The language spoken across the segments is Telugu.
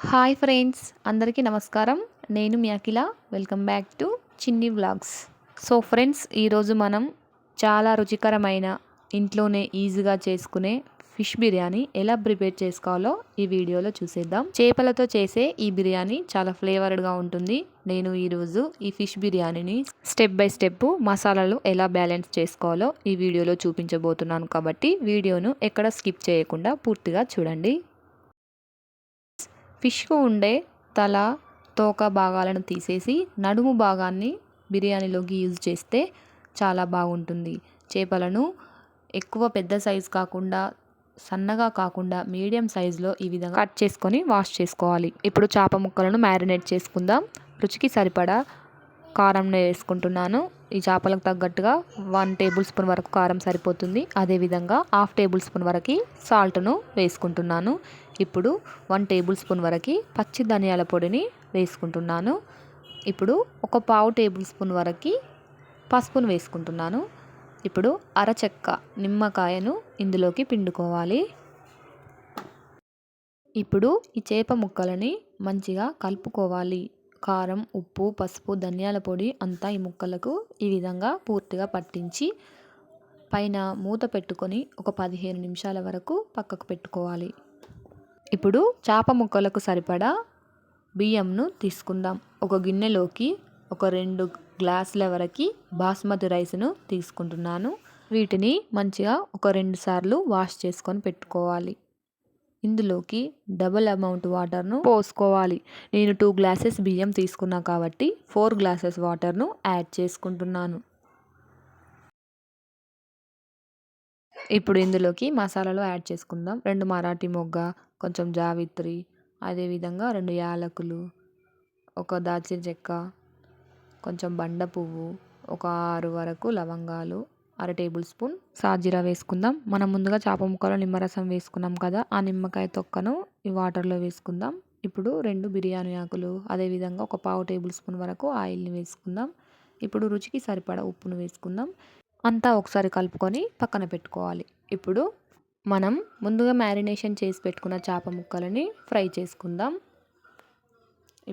హాయ్ ఫ్రెండ్స్, అందరికీ నమస్కారం. నేను మీ అఖిల. వెల్కమ్ బ్యాక్ టు చిన్ని వ్లాగ్స్. సో ఫ్రెండ్స్, ఈరోజు మనం చాలా రుచికరమైన ఇంట్లోనే ఈజీగా చేసుకునే ఫిష్ బిర్యానీ ఎలా ప్రిపేర్ చేసుకోవాలో ఈ వీడియోలో చూసేద్దాం. చేపలతో చేసే ఈ బిర్యానీ చాలా ఫ్లేవర్డ్గా ఉంటుంది. నేను ఈరోజు ఈ ఫిష్ బిర్యానీని స్టెప్ బై స్టెప్ మసాలాలు ఎలా బ్యాలెన్స్ చేసుకోవాలో ఈ వీడియోలో చూపించబోతున్నాను. కాబట్టి వీడియోను ఎక్కడ స్కిప్ చేయకుండా పూర్తిగా చూడండి. ఫిష్కు ఉండే తల, తోక భాగాలను తీసేసి నడుము భాగాన్ని బిర్యానీలోకి యూజ్ చేస్తే చాలా బాగుంటుంది. చేపలను ఎక్కువ పెద్ద సైజు కాకుండా, సన్నగా కాకుండా మీడియం సైజులో ఈ విధంగా కట్ చేసుకొని వాష్ చేసుకోవాలి. ఇప్పుడు చేప ముక్కలను మ్యారినేట్ చేసుకుందాం. రుచికి సరిపడా కారం వేసుకుంటున్నాను. ఈ చేపలకు తగ్గట్టుగా 1 టేబుల్ స్పూన్ వరకు కారం సరిపోతుంది. అదేవిధంగా 1/2 టేబుల్ స్పూన్ వరకు సాల్ట్ను వేసుకుంటున్నాను. ఇప్పుడు 1 టేబుల్ స్పూన్ వరకు పచ్చి ధనియాల పొడిని వేసుకుంటున్నాను. ఇప్పుడు ఒక 1/2 టేబుల్ స్పూన్ వరకు పసుపును వేసుకుంటున్నాను. ఇప్పుడు అరచెక్క నిమ్మకాయను ఇందులోకి పిండుకోవాలి. ఇప్పుడు ఈ చేప ముక్కలని మంచిగా కలుపుకోవాలి. కారం, ఉప్పు, పసుపు, ధనియాల పొడి అంతా ఈ ముక్కలకు ఈ విధంగా పూర్తిగా పట్టించి పైన మూత పెట్టుకొని ఒక 15 నిమిషాల వరకు పక్కకు పెట్టుకోవాలి. ఇప్పుడు చేప ముక్కలకు సరిపడా బియ్యంను తీసుకుందాం. ఒక గిన్నెలోకి ఒక 2 గ్లాసుల వరకు బాస్మతి రైస్ను తీసుకుంటున్నాను. వీటిని మంచిగా ఒక 2 సార్లు వాష్ చేసుకొని పెట్టుకోవాలి. ఇందులోకి డబుల్ అమౌంట్ వాటర్ను పోసుకోవాలి. నేను 2 గ్లాసెస్ బియ్యం తీసుకున్నా కాబట్టి 4 గ్లాసెస్ వాటర్ను యాడ్ చేసుకుంటున్నాను. ఇప్పుడు ఇందులోకి మసాలాలు యాడ్ చేసుకుందాం. 2 మరాఠీ మొగ్గ, కొంచెం జావిత్రి, అదేవిధంగా 2 యాలకులు, ఒక దాల్చిన చెక్క, కొంచెం బండ పువ్వు, ఒక 6 వరకు లవంగాలు, 1/2 టేబుల్ స్పూన్ సాజీరా వేసుకుందాం. మనం ముందుగా చేప ముక్కలో నిమ్మరసం వేసుకున్నాం కదా, ఆ నిమ్మకాయ తొక్కను ఈ వాటర్లో వేసుకుందాం. ఇప్పుడు 2 బిర్యానీ ఆకులు, అదేవిధంగా ఒక 1/2 టేబుల్ స్పూన్ వరకు ఆయిల్ని వేసుకుందాం. ఇప్పుడు రుచికి సరిపడా ఉప్పును వేసుకుందాం. అంతా ఒకసారి కలుపుకొని పక్కన పెట్టుకోవాలి. ఇప్పుడు మనం ముందుగా మ్యారినేషన్ చేసి పెట్టుకున్న చేప ముక్కలని ఫ్రై చేసుకుందాం.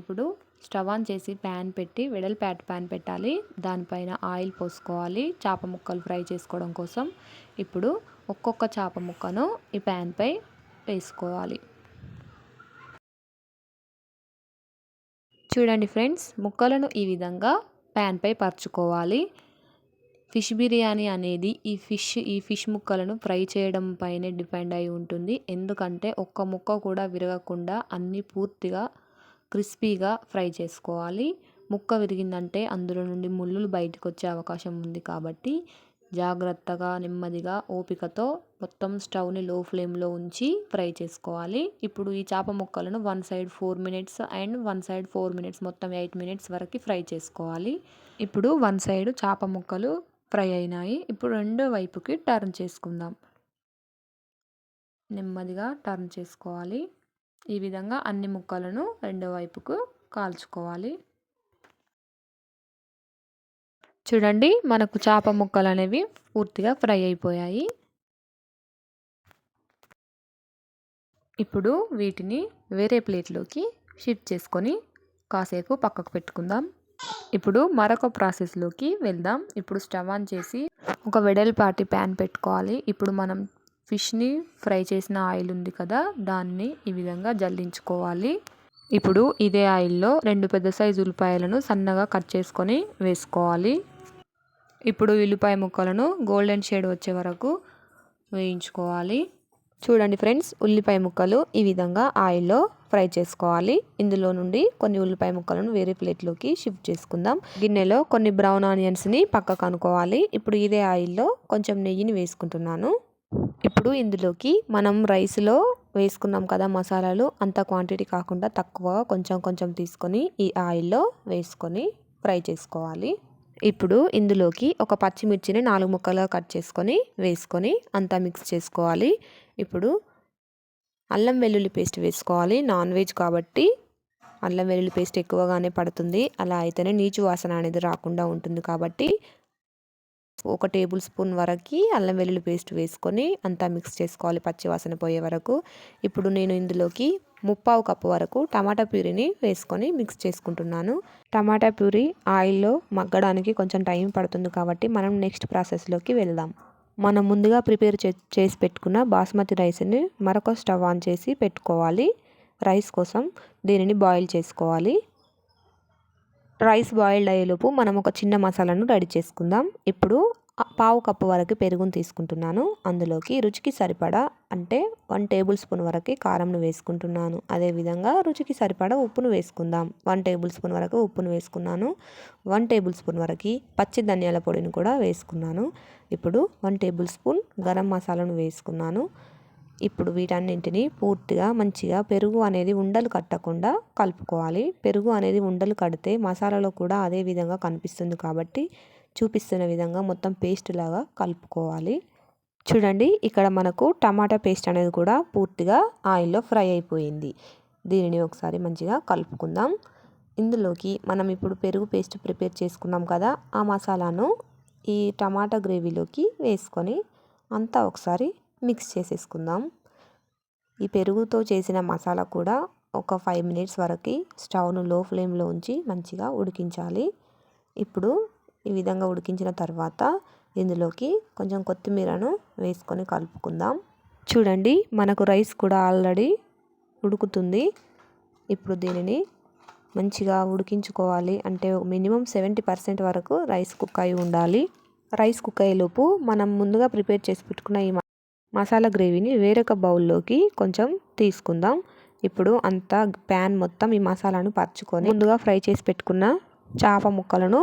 ఇప్పుడు స్టవ్ ఆన్ చేసి ప్యాన్ పెట్టి వెడల్పాటి ప్యాన్ పెట్టాలి. దానిపైన ఆయిల్ పోసుకోవాలి చేప ముక్కలు ఫ్రై చేసుకోవడం కోసం. ఇప్పుడు ఒక్కొక్క చేప ముక్కను ఈ ప్యాన్పై వేసుకోవాలి. చూడండి ఫ్రెండ్స్, ముక్కలను ఈ విధంగా ప్యాన్పై పరుచుకోవాలి. ఫిష్ బిర్యానీ అనేది ఈ ఫిష్ ముక్కలను ఫ్రై చేయడం పైనే డిపెండ్ అయి ఉంటుంది. ఎందుకంటే ఒక్క ముక్క కూడా విరగకుండా అన్నీ పూర్తిగా క్రిస్పీగా ఫ్రై చేసుకోవాలి. ముక్క విరిగిందంటే అందులో నుండి ముళ్ళులు బయటకు వచ్చే అవకాశం ఉంది. కాబట్టి జాగ్రత్తగా, నెమ్మదిగా, ఓపికతో మొత్తం స్టవ్ని లో ఫ్లేమ్లో ఉంచి ఫ్రై చేసుకోవాలి. ఇప్పుడు ఈ చేప ముక్కలను 1 side 4 minutes and 1 side 4 minutes, మొత్తం 8 మినిట్స్ వరకు ఫ్రై చేసుకోవాలి. ఇప్పుడు 1 సైడ్ చేప ముక్కలు ఫ్రై అయినాయి. ఇప్పుడు రెండో వైపుకి టర్న్ చేసుకుందాం. నెమ్మదిగా టర్న్ చేసుకోవాలి. ఈ విధంగా అన్ని ముక్కలను రెండో వైపుకు కాల్చుకోవాలి. చూడండి, మనకు చేప ముక్కలు అనేవి పూర్తిగా ఫ్రై అయిపోయాయి. ఇప్పుడు వీటిని వేరే ప్లేట్లోకి షిఫ్ట్ చేసుకొని కాసేపు పక్కకు పెట్టుకుందాం. ఇప్పుడు మరొక ప్రాసెస్లోకి వెళ్దాం. ఇప్పుడు స్టవ్ ఆన్ చేసి ఒక వెడల్పాటి ప్యాన్ పెట్టుకోవాలి. ఇప్పుడు మనం ఫిష్ని ఫ్రై చేసిన ఆయిల్ ఉంది కదా, దాన్ని ఈ విధంగా జల్లించుకోవాలి. ఇప్పుడు ఇదే ఆయిల్లో 2 పెద్ద సైజు ఉల్లిపాయలను సన్నగా కట్ చేసుకొని వేసుకోవాలి. ఇప్పుడు ఉల్లిపాయ ముక్కలను గోల్డెన్ షేడ్ వచ్చే వరకు వేయించుకోవాలి. చూడండి ఫ్రెండ్స్, ఉల్లిపాయ ముక్కలు ఈ విధంగా ఆయిల్లో ఫ్రై చేసుకోవాలి. ఇందులో నుండి కొన్ని ఉల్లిపాయ ముక్కలను వేరే ప్లేట్లోకి షిఫ్ట్ చేసుకుందాం. గిన్నెలో కొన్ని బ్రౌన్ ఆనియన్స్ని పక్కకు అనుకోవాలి. ఇప్పుడు ఇదే ఆయిల్లో కొంచెం నెయ్యిని వేసుకుంటున్నాను. ఇప్పుడు ఇందులోకి మనం రైస్లో వేసుకున్నాం కదా మసాలాలు, అంత క్వాంటిటీ కాకుండా తక్కువ కొంచెం కొంచెం తీసుకొని ఈ ఆయిల్లో వేసుకొని ఫ్రై చేసుకోవాలి. ఇప్పుడు ఇందులోకి ఒక పచ్చిమిర్చిని 4 ముక్కలుగా కట్ చేసుకొని వేసుకొని అంతా మిక్స్ చేసుకోవాలి. ఇప్పుడు అల్లం వెల్లుల్లి పేస్ట్ వేసుకోవాలి. నాన్ వెజ్ కాబట్టి అల్లం వెల్లుల్లి పేస్ట్ ఎక్కువగానే పడుతుంది. అలా అయితేనే నీచు వాసన అనేది రాకుండా ఉంటుంది. కాబట్టి 1 టేబుల్ స్పూన్ వరకు అల్లం వెల్లుల్లి పేస్ట్ వేసుకొని అంతా మిక్స్ చేసుకోవాలి పచ్చి వాసన పోయే వరకు. ఇప్పుడు నేను ఇందులోకి ముప్పావు కప్పు వరకు టమాటా ప్యూరీని వేసుకొని మిక్స్ చేసుకుంటున్నాను. టమాటా ప్యూరీ ఆయిల్లో మగ్గడానికి కొంచెం టైం పడుతుంది కాబట్టి మనం నెక్స్ట్ ప్రాసెస్లోకి వెళ్దాం. మనం ముందుగా ప్రిపేర్ చేసి పెట్టుకున్న బాస్మతి రైస్ని మరొక స్టవ్ ఆన్ చేసి పెట్టుకోవాలి. రైస్ కోసం దీనిని బాయిల్ చేసుకోవాలి. రైస్ బాయిల్డ్ అయ్యేలోపు మనం ఒక చిన్న మసాలాను రెడీ చేసుకుందాం. ఇప్పుడు పావు కప్పు వరకు పెరుగును తీసుకుంటున్నాను. అందులోకి రుచికి సరిపడా అంటే 1 టేబుల్ స్పూన్ వరకు కారంను వేసుకుంటున్నాను. అదేవిధంగా రుచికి సరిపడా ఉప్పును వేసుకుందాం. 1 టేబుల్ స్పూన్ వరకు ఉప్పును వేసుకున్నాను. 1 టేబుల్ స్పూన్ వరకు పచ్చి ధనియాల పొడిని కూడా వేసుకున్నాను. ఇప్పుడు 1 టేబుల్ స్పూన్ గరం మసాలాను వేసుకున్నాను. ఇప్పుడు వీటన్నింటినీ పూర్తిగా మంచిగా పెరుగు అనేది ఉండలు కట్టకుండా కలుపుకోవాలి. పెరుగు అనేది ఉండలు కడితే మసాలాలో కూడా అదే విధంగా కనిపిస్తుంది కాబట్టి చూపిస్తున్న విధంగా మొత్తం పేస్ట్ లాగా కలుపుకోవాలి. చూడండి, ఇక్కడ మనకు టమాటా పేస్ట్ అనేది కూడా పూర్తిగా ఆయిల్లో ఫ్రై అయిపోయింది. దీనిని ఒకసారి మంచిగా కలుపుకుందాం. ఇందులోకి మనం ఇప్పుడు పెరుగు పేస్ట్ ప్రిపేర్ చేసుకున్నాం కదా, ఆ మసాలాను ఈ టమాటా గ్రేవీలోకి వేసుకొని అంతా ఒకసారి మిక్స్ చేసేసుకుందాం. ఈ పెరుగుతో చేసిన మసాలా కూడా ఒక 5 మినిట్స్ వరకు స్టవ్ను లో ఫ్లేమ్లో ఉంచి మంచిగా ఉడికించాలి. ఇప్పుడు ఈ విధంగా ఉడికించిన తర్వాత ఇందులోకి కొంచెం కొత్తిమీరను వేసుకొని కలుపుకుందాం. చూడండి, మనకు రైస్ కూడా ఆల్రెడీ ఉడుకుతుంది. ఇప్పుడు దీనిని మంచిగా ఉడికించుకోవాలి. అంటే మినిమం 70% వరకు రైస్ కుక్ అయి ఉండాలి. రైస్ కుక్ అయ్యేలోపు మనం ముందుగా ప్రిపేర్ చేసి పెట్టుకున్న ఈ మసాలా గ్రేవీని వేరొక బౌల్లోకి కొంచెం తీసుకుందాం. ఇప్పుడు అంతా ప్యాన్ మొత్తం ఈ మసాలాను పరుచుకొని ముందుగా ఫ్రై చేసి పెట్టుకున్న చేప ముక్కలను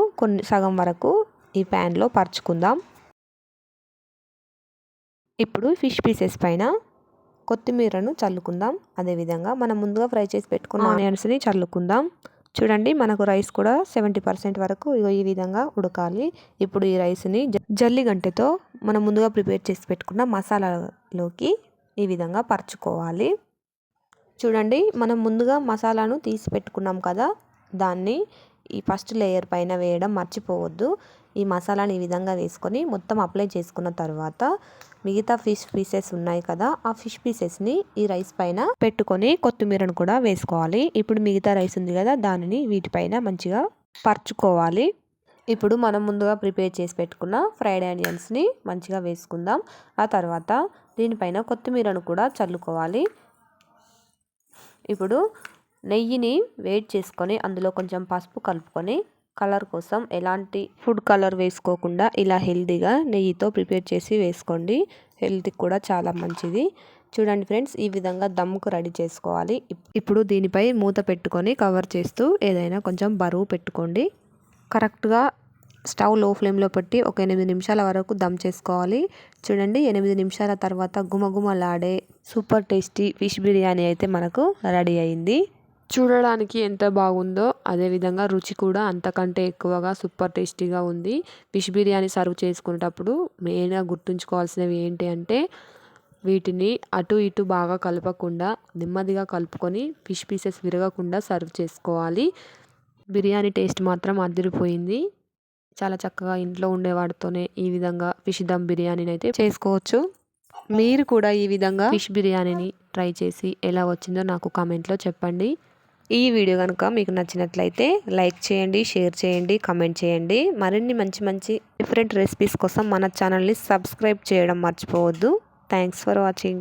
సగం వరకు ఈ ప్యాన్లో పరుచుకుందాం. ఇప్పుడు ఫిష్ పీసెస్ పైన కొత్తిమీరను చల్లుకుందాం. అదేవిధంగా మనం ముందుగా ఫ్రై చేసి పెట్టుకున్న ఆనియన్స్ని చల్లుకుందాం. చూడండి, మనకు రైస్ కూడా 70% వరకు ఈ విధంగా ఉడకాలి. ఇప్పుడు ఈ రైస్ని జల్లి గంటెతో మనం ముందుగా ప్రిపేర్ చేసి పెట్టుకున్న మసాలాలోకి ఈ విధంగా పరుచుకోవాలి. చూడండి, మనం ముందుగా మసాలాను తీసి పెట్టుకున్నాం కదా, దాన్ని ఈ ఫస్ట్ లేయర్ పైన వేయడం మర్చిపోవద్దు. ఈ మసాలాని ఈ విధంగా వేసుకొని మొత్తం అప్లై చేసుకున్న తర్వాత మిగతా ఫిష్ పీసెస్ ఉన్నాయి కదా, ఆ ఫిష్ పీసెస్ని ఈ రైస్ పైన పెట్టుకొని కొత్తిమీరను కూడా వేసుకోవాలి. ఇప్పుడు మిగతా రైస్ ఉంది కదా, దానిని వీటిపైన మంచిగా పరుచుకోవాలి. ఇప్పుడు మనం ముందుగా ప్రిపేర్ చేసి పెట్టుకున్న ఫ్రైడ్ ఆనియన్స్ని మంచిగా వేసుకుందాం. ఆ తర్వాత దీనిపైన కొత్తిమీరను కూడా చల్లుకోవాలి. ఇప్పుడు నెయ్యిని వేడి చేసుకొని అందులో కొంచెం పసుపు కలుపుకొని కలర్ కోసం ఎలాంటి ఫుడ్ కలర్ వేసుకోకుండా ఇలా హెల్తీగా నెయ్యితో ప్రిపేర్ చేసి వేసుకోండి. హెల్త్కి కూడా చాలా మంచిది. చూడండి ఫ్రెండ్స్, ఈ విధంగా దమ్ముకు రెడీ చేసుకోవాలి. ఇప్పుడు దీనిపై మూత పెట్టుకొని కవర్ చేస్తూ ఏదైనా కొంచెం బరువు పెట్టుకోండి. కరెక్ట్గా స్టవ్ లో ఫ్లేమ్లో పెట్టి ఒక 8 నిమిషాల వరకు దమ్ చేసుకోవాలి. చూడండి, 8 నిమిషాల తర్వాత గుమగుమలాడే సూపర్ టేస్టీ ఫిష్ బిర్యానీ అయితే మనకు రెడీ అయింది. చూడడానికి ఎంత బాగుందో అదేవిధంగా రుచి కూడా అంతకంటే ఎక్కువగా సూపర్ టేస్టీగా ఉంది. ఫిష్ బిర్యానీ సర్వ్ చేసుకునేటప్పుడు మెయిన్గా గుర్తుంచుకోవాల్సినవి ఏంటి అంటే వీటిని అటు ఇటు బాగా కలపకుండా నెమ్మదిగా కలుపుకొని ఫిష్ పీసెస్ విరగకుండా సర్వ్ చేసుకోవాలి. బిర్యానీ టేస్ట్ మాత్రం అదిరిపోయింది. చాలా చక్కగా ఇంట్లో ఉండేవాడితోనే ఈ విధంగా ఫిష్ దమ్ బిర్యానీని అయితే చేసుకోవచ్చు. మీరు కూడా ఈ విధంగా ఫిష్ బిర్యానీని ట్రై చేసి ఎలా వచ్చిందో నాకు కామెంట్లో చెప్పండి. ఈ వీడియో కనుక మీకు నచ్చినట్లయితే లైక్ చేయండి, షేర్ చేయండి, కామెంట్ చేయండి. మరిన్ని మంచి డిఫరెంట్ రెసిపీస్ కోసం మన ఛానల్ని సబ్స్క్రైబ్ చేయడం మర్చిపోవద్దు. Thanks for watching.